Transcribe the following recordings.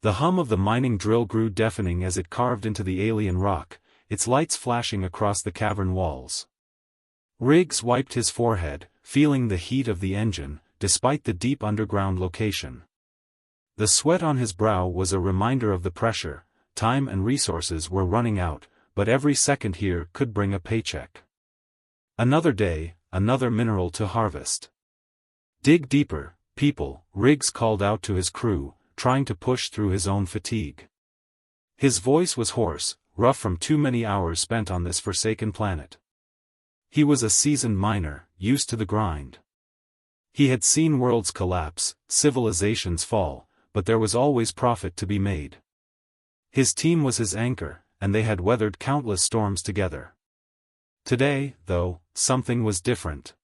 The hum of the mining drill grew deafening as it carved into the alien rock, its lights flashing across the cavern walls. Riggs wiped his forehead, feeling the heat of the engine, despite the deep underground location. The sweat on his brow was a reminder of the pressure. Time and resources were running out, but every second here could bring a paycheck. Another day, another mineral to harvest. Dig deeper, people, Riggs called out to his crew, trying to push through his own fatigue. His voice was hoarse, rough from too many hours spent on this forsaken planet. He was a seasoned miner, used to the grind. He had seen worlds collapse, civilizations fall, but there was always profit to be made. His team was his anchor, and they had weathered countless storms together. Today, though, something was different.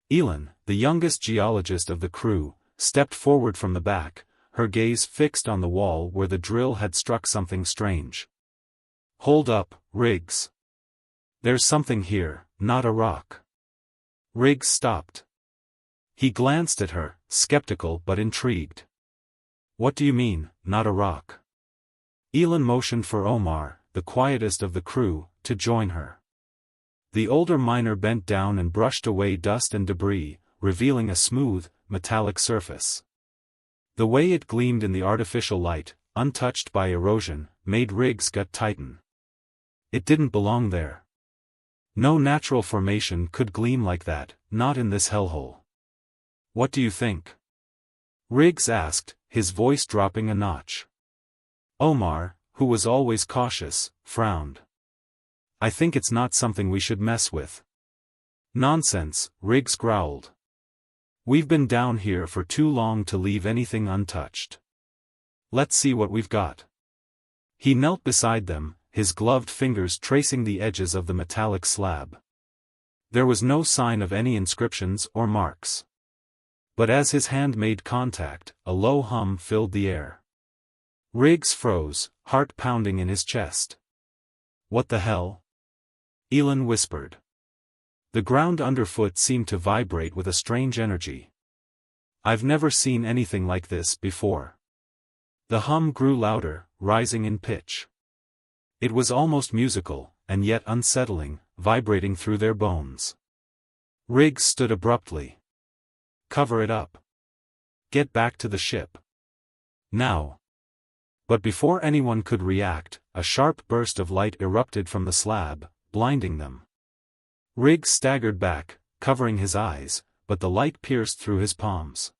Elin, the youngest geologist of the crew, stepped forward from the back, her gaze fixed on the wall where the drill had struck something strange. "Hold up, Riggs. There's something here, not a rock." Riggs stopped. He glanced at her, skeptical but intrigued. "What do you mean, not a rock?" Elin motioned for Omar, the quietest of the crew, to join her. The older miner bent down and brushed away dust and debris, revealing a smooth, metallic surface. The way it gleamed in the artificial light, untouched by erosion, made Riggs' gut tighten. It didn't belong there. No natural formation could gleam like that, not in this hellhole. "What do you think?" Riggs asked, his voice dropping a notch. Omar, who was always cautious, frowned. "I think it's not something we should mess with." "Nonsense," Riggs growled. "We've been down here for too long to leave anything untouched. Let's see what we've got." He knelt beside them, his gloved fingers tracing the edges of the metallic slab. There was no sign of any inscriptions or marks. But as his hand made contact, a low hum filled the air. Riggs froze, heart pounding in his chest. "What the hell?" Elin whispered. The ground underfoot seemed to vibrate with a strange energy. "I've never seen anything like this before." The hum grew louder, rising in pitch. It was almost musical, and yet unsettling, vibrating through their bones. Riggs stood abruptly. "Cover it up. Get back to the ship. Now." But before anyone could react, a sharp burst of light erupted from the slab, blinding them. Riggs staggered back, covering his eyes, but the light pierced through his palms.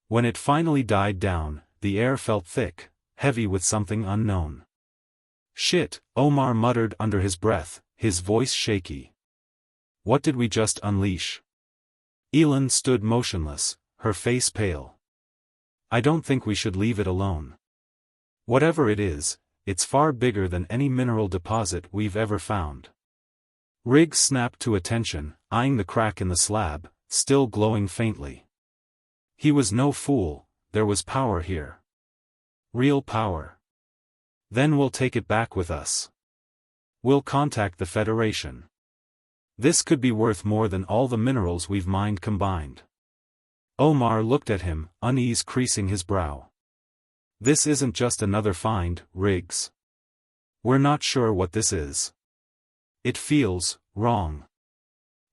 When it finally died down, the air felt thick, heavy with something unknown. "Shit," Omar muttered under his breath, his voice shaky. "What did we just unleash?" Elin stood motionless, her face pale. "I don't think we should leave it alone. Whatever it is, it's far bigger than any mineral deposit we've ever found." Riggs snapped to attention, eyeing the crack in the slab, still glowing faintly. He was no fool, there was power here. Real power. "Then we'll take it back with us. We'll contact the Federation. This could be worth more than all the minerals we've mined combined." Omar looked at him, unease creasing his brow. "This isn't just another find, Riggs. We're not sure what this is. It feels wrong."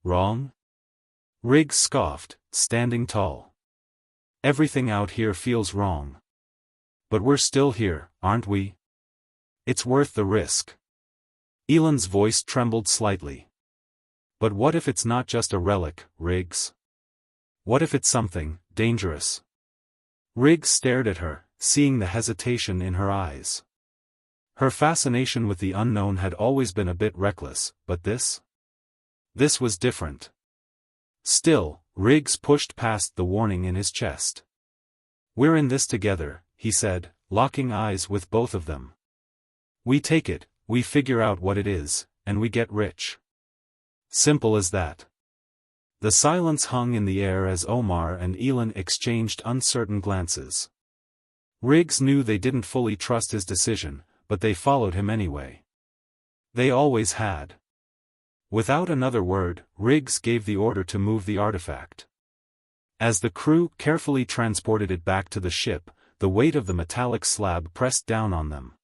"Wrong?" Riggs scoffed, standing tall. "Everything out here feels wrong. But we're still here, aren't we? It's worth the risk." Elin's voice trembled slightly. "But what if it's not just a relic, Riggs? What if it's something dangerous?" Riggs stared at her, seeing the hesitation in her eyes. Her fascination with the unknown had always been a bit reckless, but this was different. Still, Riggs pushed past the warning in his chest. "We're in this together," he said, locking eyes with both of them. "We take it, we figure out what it is, and we get rich. Simple as that." The silence hung in the air as Omar and Elin exchanged uncertain glances. Riggs knew they didn't fully trust his decision, but they followed him anyway. They always had. Without another word, Riggs gave the order to move the artifact. As the crew carefully transported it back to the ship, the weight of the metallic slab pressed down on them.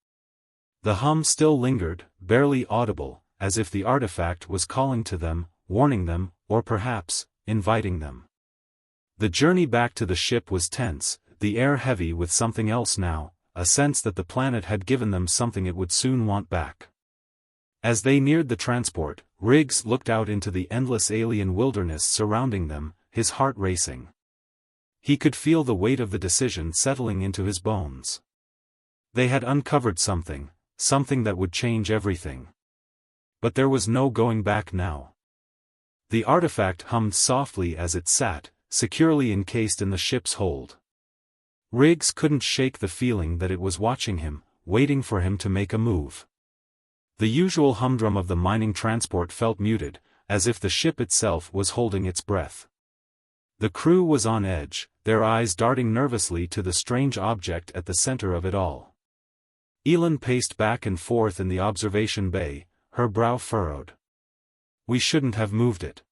The hum still lingered, barely audible, as if the artifact was calling to them, warning them, or perhaps, inviting them. The journey back to the ship was tense, the air heavy with something else now, a sense that the planet had given them something it would soon want back. As they neared the transport, Riggs looked out into the endless alien wilderness surrounding them, his heart racing. He could feel the weight of the decision settling into his bones. They had uncovered something that would change everything. But there was no going back now. The artifact hummed softly as it sat, securely encased in the ship's hold. Riggs couldn't shake the feeling that it was watching him, waiting for him to make a move. The usual humdrum of the mining transport felt muted, as if the ship itself was holding its breath. The crew was on edge, their eyes darting nervously to the strange object at the center of it all. Elin paced back and forth in the observation bay, her brow furrowed. We shouldn't have moved it.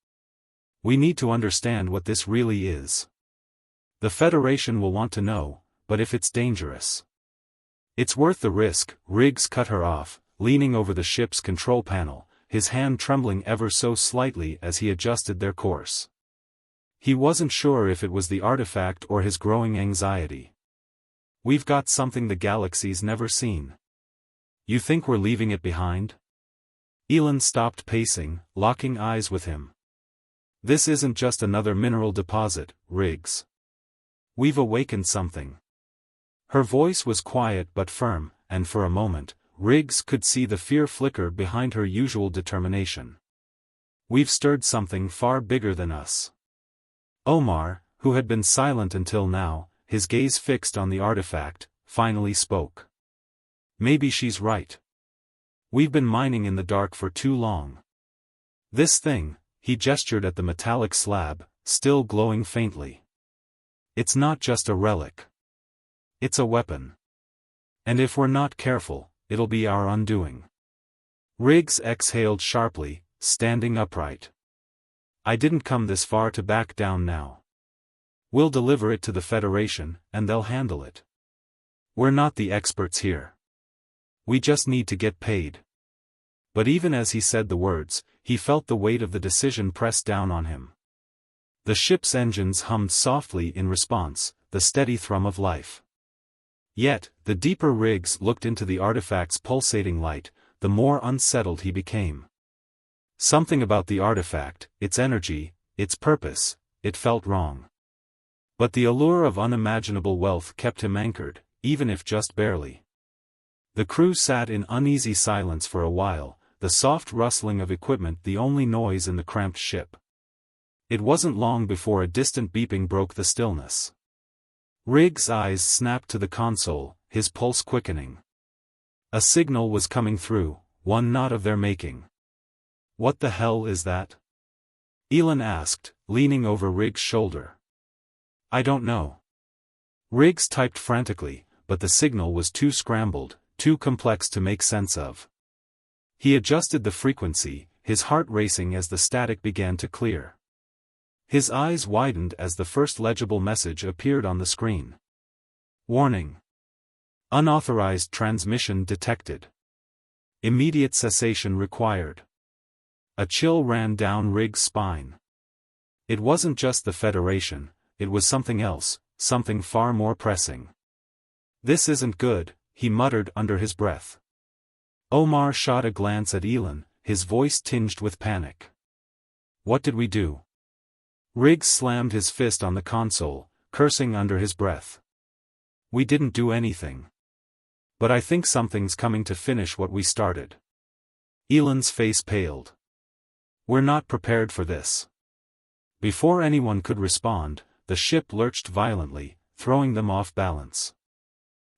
We need to understand what this really is. The Federation will want to know, but if it's dangerous. It's worth the risk. Riggs cut her off, leaning over the ship's control panel, his hand trembling ever so slightly as he adjusted their course. He wasn't sure if it was the artifact or his growing anxiety. We've got something the galaxy's never seen. You think we're leaving it behind? Elin stopped pacing, locking eyes with him. This isn't just another mineral deposit, Riggs. We've awakened something. Her voice was quiet but firm, and for a moment, Riggs could see the fear flicker behind her usual determination. We've stirred something far bigger than us. Omar, who had been silent until now, his gaze fixed on the artifact, finally spoke. Maybe she's right. We've been mining in the dark for too long. This thing, he gestured at the metallic slab, still glowing faintly. It's not just a relic. It's a weapon. And if we're not careful, it'll be our undoing. Riggs exhaled sharply, standing upright. I didn't come this far to back down now. We'll deliver it to the Federation, and they'll handle it. We're not the experts here. We just need to get paid. But even as he said the words, he felt the weight of the decision press down on him. The ship's engines hummed softly in response, the steady thrum of life. Yet, the deeper Riggs looked into the artifact's pulsating light, the more unsettled he became. Something about the artifact, its energy, its purpose, it felt wrong. But the allure of unimaginable wealth kept him anchored, even if just barely. The crew sat in uneasy silence for a while, the soft rustling of equipment the only noise in the cramped ship. It wasn't long before a distant beeping broke the stillness. Riggs' eyes snapped to the console, his pulse quickening. A signal was coming through, one not of their making. What the hell is that? Elin asked, leaning over Riggs' shoulder. I don't know. Riggs typed frantically, but the signal was too scrambled, too complex to make sense of. He adjusted the frequency, his heart racing as the static began to clear. His eyes widened as the first legible message appeared on the screen. Warning. Unauthorized transmission detected. Immediate cessation required. A chill ran down Riggs' spine. It wasn't just the Federation, it was something else, something far more pressing. This isn't good, he muttered under his breath. Omar shot a glance at Elin, his voice tinged with panic. What did we do? Riggs slammed his fist on the console, cursing under his breath. We didn't do anything. But I think something's coming to finish what we started. Elin's face paled. We're not prepared for this. Before anyone could respond, the ship lurched violently, throwing them off balance.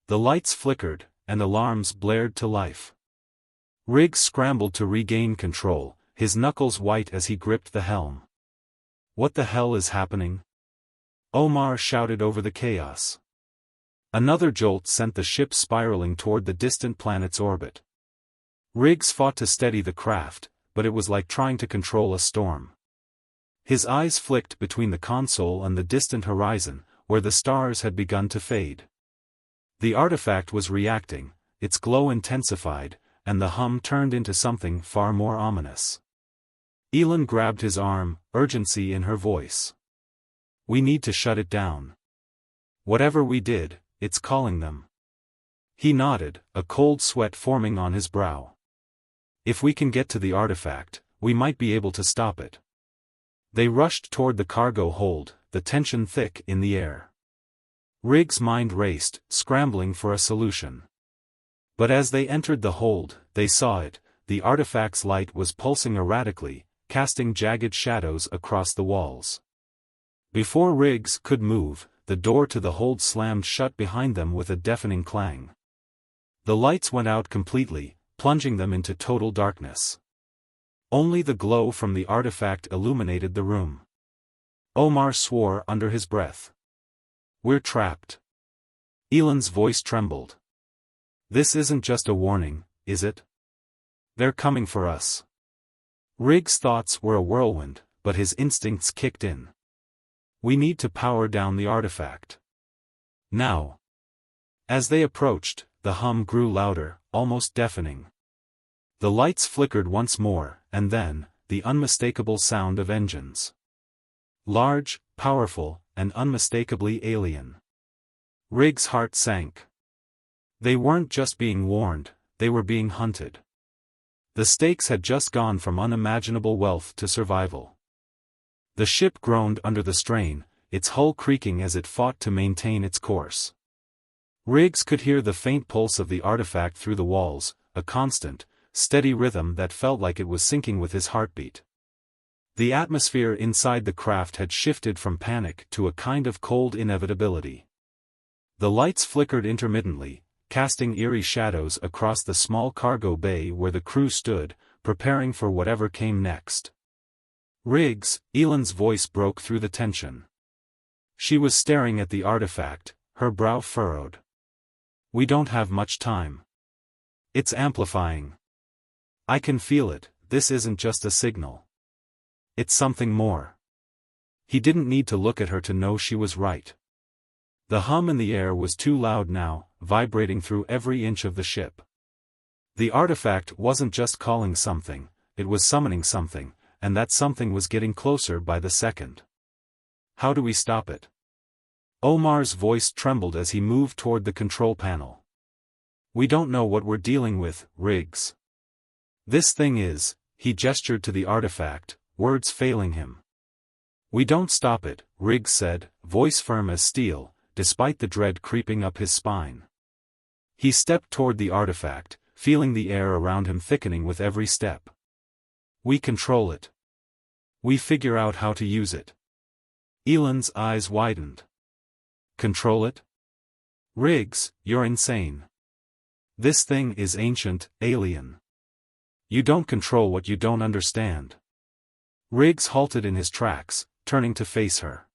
The lights flickered, and alarms blared to life. Riggs scrambled to regain control, his knuckles white as he gripped the helm. What the hell is happening? Omar shouted over the chaos. Another jolt sent the ship spiraling toward the distant planet's orbit. Riggs fought to steady the craft, but it was like trying to control a storm. His eyes flicked between the console and the distant horizon, where the stars had begun to fade. The artifact was reacting, its glow intensified, and the hum turned into something far more ominous. Elin grabbed his arm, urgency in her voice. "We need to shut it down. Whatever we did, it's calling them." He nodded, a cold sweat forming on his brow. "If we can get to the artifact, we might be able to stop it." They rushed toward the cargo hold, the tension thick in the air. Riggs' mind raced, scrambling for a solution. But as they entered the hold, they saw it, the artifact's light was pulsing erratically, casting jagged shadows across the walls. Before Riggs could move, the door to the hold slammed shut behind them with a deafening clang. The lights went out completely, plunging them into total darkness. Only the glow from the artifact illuminated the room. Omar swore under his breath. "We're trapped." Elin's voice trembled. "This isn't just a warning, is it? They're coming for us." Riggs' thoughts were a whirlwind, but his instincts kicked in. "We need to power down the artifact. Now." As they approached, the hum grew louder, almost deafening. The lights flickered once more, and then, the unmistakable sound of engines. Large, powerful, and unmistakably alien. Riggs' heart sank. They weren't just being warned, they were being hunted. The stakes had just gone from unimaginable wealth to survival. The ship groaned under the strain, its hull creaking as it fought to maintain its course. Riggs could hear the faint pulse of the artifact through the walls, a constant, steady rhythm that felt like it was syncing with his heartbeat. The atmosphere inside the craft had shifted from panic to a kind of cold inevitability. The lights flickered intermittently, casting eerie shadows across the small cargo bay where the crew stood, preparing for whatever came next. "Riggs," Elin's voice broke through the tension. She was staring at the artifact, her brow furrowed. "We don't have much time. It's amplifying. I can feel it, this isn't just a signal. It's something more." He didn't need to look at her to know she was right. The hum in the air was too loud now, vibrating through every inch of the ship. The artifact wasn't just calling something, it was summoning something, and that something was getting closer by the second. "How do we stop it?" Omar's voice trembled as he moved toward the control panel. "We don't know what we're dealing with, Riggs. This thing is," he gestured to the artifact, words failing him. "We don't stop it," Riggs said, voice firm as steel, despite the dread creeping up his spine. He stepped toward the artifact, feeling the air around him thickening with every step. "We control it. We figure out how to use it." Elin's eyes widened. "Control it? Riggs, you're insane. This thing is ancient, alien. You don't control what you don't understand." Riggs halted in his tracks, turning to face her.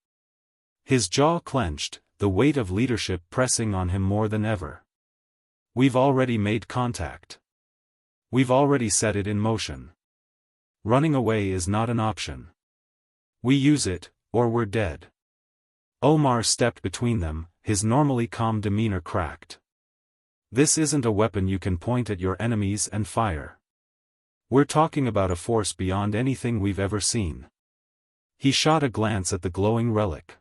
His jaw clenched, the weight of leadership pressing on him more than ever. "We've already made contact. We've already set it in motion. Running away is not an option. We use it, or we're dead." Omar stepped between them, his normally calm demeanor cracked. "This isn't a weapon you can point at your enemies and fire. We're talking about a force beyond anything we've ever seen." He shot a glance at the glowing relic.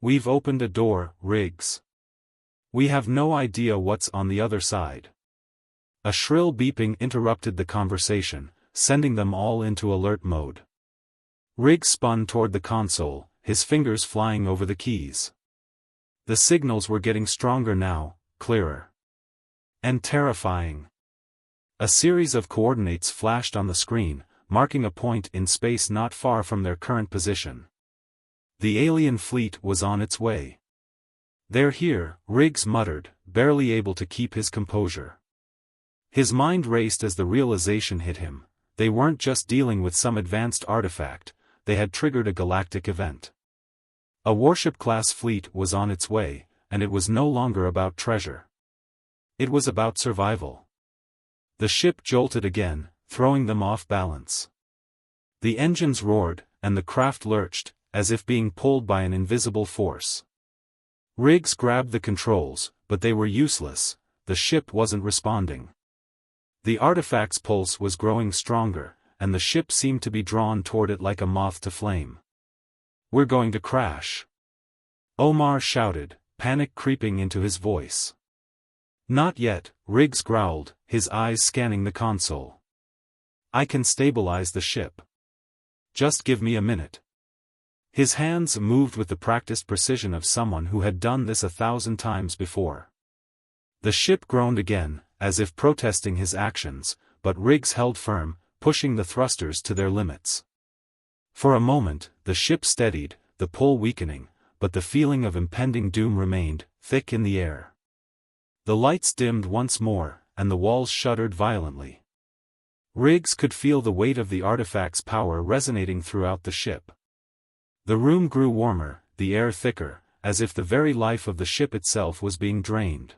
"We've opened a door, Riggs. We have no idea what's on the other side." A shrill beeping interrupted the conversation, sending them all into alert mode. Riggs spun toward the console, his fingers flying over the keys. The signals were getting stronger now, clearer. And terrifying. A series of coordinates flashed on the screen, marking a point in space not far from their current position. The alien fleet was on its way. "They're here," Riggs muttered, barely able to keep his composure. His mind raced as the realization hit him. They weren't just dealing with some advanced artifact, they had triggered a galactic event. A warship-class fleet was on its way, and it was no longer about treasure. It was about survival. The ship jolted again, throwing them off balance. The engines roared, and the craft lurched, as if being pulled by an invisible force. Riggs grabbed the controls, but they were useless. The ship wasn't responding. The artifact's pulse was growing stronger, and the ship seemed to be drawn toward it like a moth to flame. "We're going to crash," Omar shouted, panic creeping into his voice. "Not yet," Riggs growled, his eyes scanning the console. "I can stabilize the ship. Just give me a minute." His hands moved with the practiced precision of someone who had done this 1,000 times before. The ship groaned again, as if protesting his actions, but Riggs held firm, pushing the thrusters to their limits. For a moment, the ship steadied, the pull weakening, but the feeling of impending doom remained, thick in the air. The lights dimmed once more, and the walls shuddered violently. Riggs could feel the weight of the artifact's power resonating throughout the ship. The room grew warmer, the air thicker, as if the very life of the ship itself was being drained.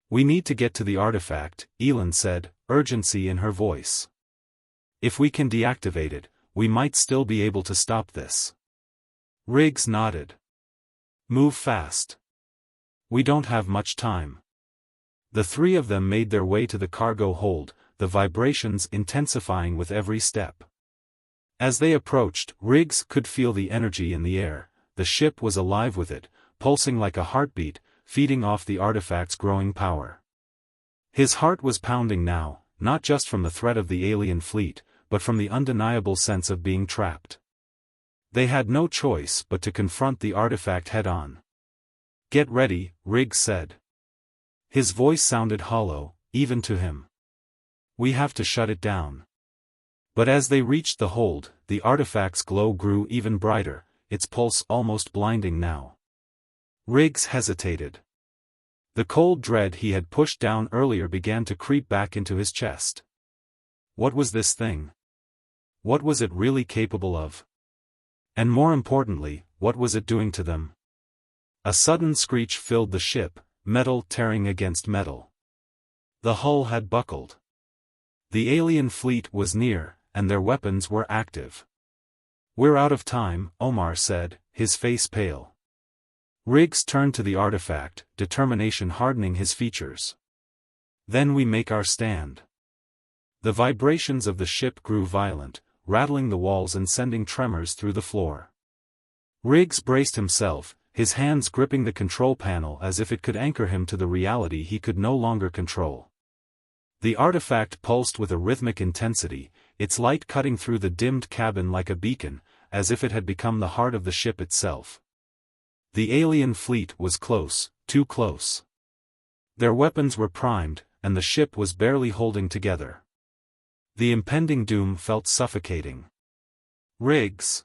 "We need to get to the artifact," Elin said, urgency in her voice. "If we can deactivate it, we might still be able to stop this." Riggs nodded. "Move fast. We don't have much time." The three of them made their way to the cargo hold, the vibrations intensifying with every step. As they approached, Riggs could feel the energy in the air. The ship was alive with it, pulsing like a heartbeat, feeding off the artifact's growing power. His heart was pounding now, not just from the threat of the alien fleet, but from the undeniable sense of being trapped. They had no choice but to confront the artifact head-on. "Get ready," Riggs said. His voice sounded hollow, even to him. "We have to shut it down." But as they reached the hold, the artifact's glow grew even brighter, its pulse almost blinding now. Riggs hesitated. The cold dread he had pushed down earlier began to creep back into his chest. What was this thing? What was it really capable of? And more importantly, what was it doing to them? A sudden screech filled the ship, metal tearing against metal. The hull had buckled. The alien fleet was near, and their weapons were active. "We're out of time," Omar said, his face pale. Riggs turned to the artifact, determination hardening his features. "Then we make our stand." The vibrations of the ship grew violent, rattling the walls and sending tremors through the floor. Riggs braced himself, his hands gripping the control panel as if it could anchor him to the reality he could no longer control. The artifact pulsed with a rhythmic intensity, its light cutting through the dimmed cabin like a beacon, as if it had become the heart of the ship itself. The alien fleet was close, too close. Their weapons were primed, and the ship was barely holding together. The impending doom felt suffocating. "Riggs!"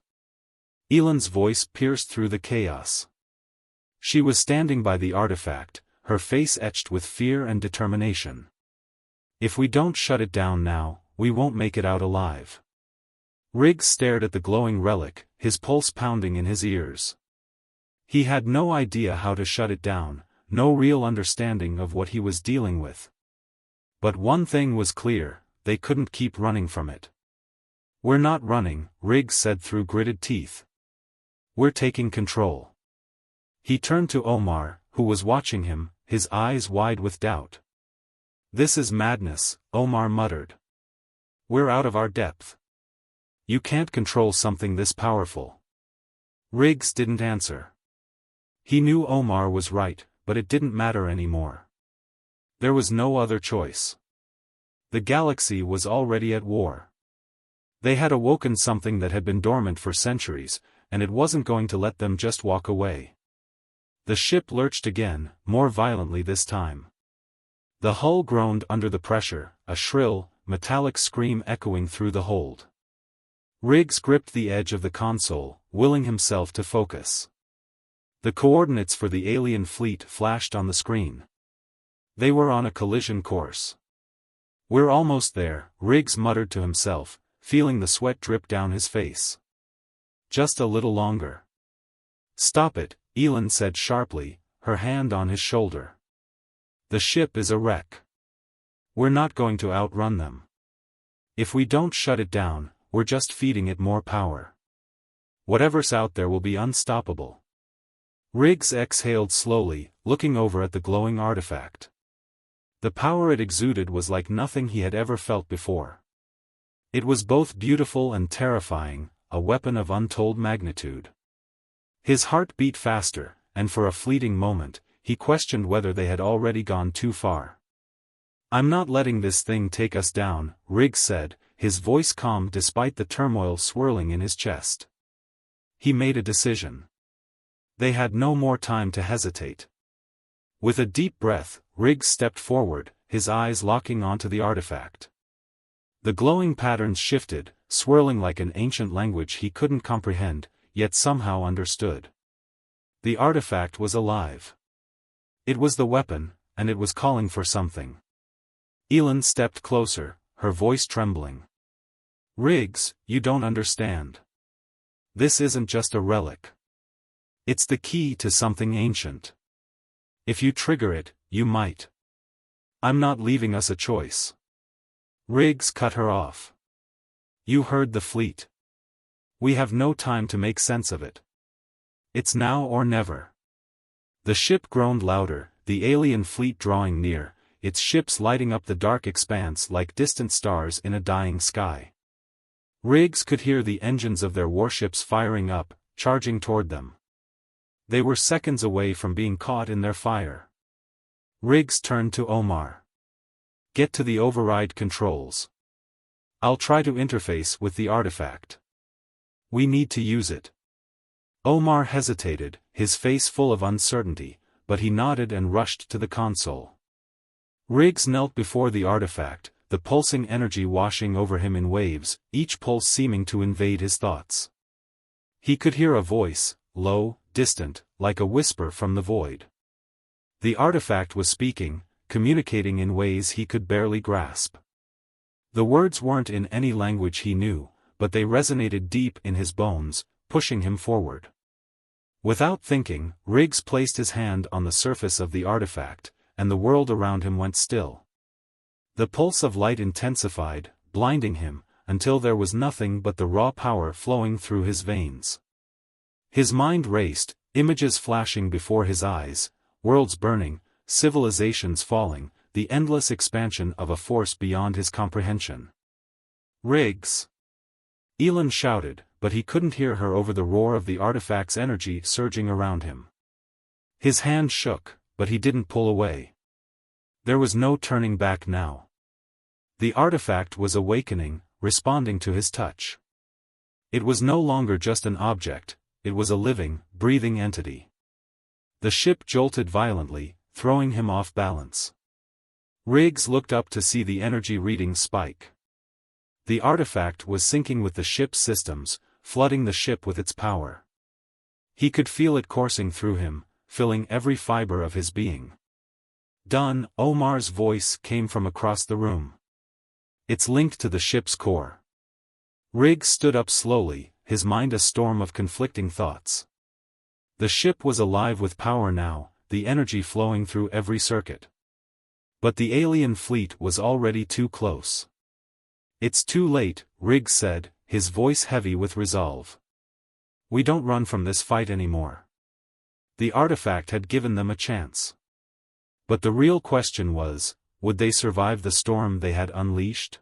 Elin's voice pierced through the chaos. She was standing by the artifact, her face etched with fear and determination. "If we don't shut it down now, we won't make it out alive." Riggs stared at the glowing relic, his pulse pounding in his ears. He had no idea how to shut it down, no real understanding of what he was dealing with. But one thing was clear, they couldn't keep running from it. "We're not running," Riggs said through gritted teeth. "We're taking control." He turned to Omar, who was watching him, his eyes wide with doubt. "This is madness," Omar muttered. "We're out of our depth. You can't control something this powerful." Riggs didn't answer. He knew Omar was right, but it didn't matter anymore. There was no other choice. The galaxy was already at war. They had awoken something that had been dormant for centuries, and it wasn't going to let them just walk away. The ship lurched again, more violently this time. The hull groaned under the pressure, a shrill, metallic scream echoing through the hold. Riggs gripped the edge of the console, willing himself to focus. The coordinates for the alien fleet flashed on the screen. They were on a collision course. "We're almost there," Riggs muttered to himself, feeling the sweat drip down his face. "Just a little longer." "Stop it," Elin said sharply, her hand on his shoulder. "The ship is a wreck. We're not going to outrun them. If we don't shut it down, we're just feeding it more power. Whatever's out there will be unstoppable." Riggs exhaled slowly, looking over at the glowing artifact. The power it exuded was like nothing he had ever felt before. It was both beautiful and terrifying, a weapon of untold magnitude. His heart beat faster, and for a fleeting moment, he questioned whether they had already gone too far. "I'm not letting this thing take us down," Riggs said, his voice calm despite the turmoil swirling in his chest. He made a decision. They had no more time to hesitate. With a deep breath, Riggs stepped forward, his eyes locking onto the artifact. The glowing patterns shifted, swirling like an ancient language he couldn't comprehend, yet somehow understood. The artifact was alive. It was the weapon, and it was calling for something. Elin stepped closer, her voice trembling. "Riggs, you don't understand. This isn't just a relic. It's the key to something ancient. If you trigger it, you might. I'm not leaving us a choice." Riggs cut her off. "You heard the fleet. We have no time to make sense of it. It's now or never." The ship groaned louder, the alien fleet drawing near, its ships lighting up the dark expanse like distant stars in a dying sky. Riggs could hear the engines of their warships firing up, charging toward them. They were seconds away from being caught in their fire. Riggs turned to Omar. "Get to the override controls. I'll try to interface with the artifact. We need to use it." Omar hesitated, his face full of uncertainty, but he nodded and rushed to the console. Riggs knelt before the artifact, the pulsing energy washing over him in waves, each pulse seeming to invade his thoughts. He could hear a voice, low, distant, like a whisper from the void. The artifact was speaking, communicating in ways he could barely grasp. The words weren't in any language he knew, but they resonated deep in his bones, pushing him forward. Without thinking, Riggs placed his hand on the surface of the artifact, and the world around him went still. The pulse of light intensified, blinding him, until there was nothing but the raw power flowing through his veins. His mind raced, images flashing before his eyes, worlds burning, civilizations falling, the endless expansion of a force beyond his comprehension. "Riggs!" Elin shouted, but he couldn't hear her over the roar of the artifact's energy surging around him. His hand shook, but he didn't pull away. There was no turning back now. The artifact was awakening, responding to his touch. It was no longer just an object, it was a living, breathing entity. The ship jolted violently, throwing him off balance. Riggs looked up to see the energy reading spike. The artifact was syncing with the ship's systems, flooding the ship with its power. He could feel it coursing through him, filling every fiber of his being. "Done," Omar's voice came from across the room. "It's linked to the ship's core." Riggs stood up slowly, his mind a storm of conflicting thoughts. The ship was alive with power now, the energy flowing through every circuit. But the alien fleet was already too close. "It's too late," Riggs said, his voice heavy with resolve. "We don't run from this fight anymore." The artifact had given them a chance. But the real question was, would they survive the storm they had unleashed?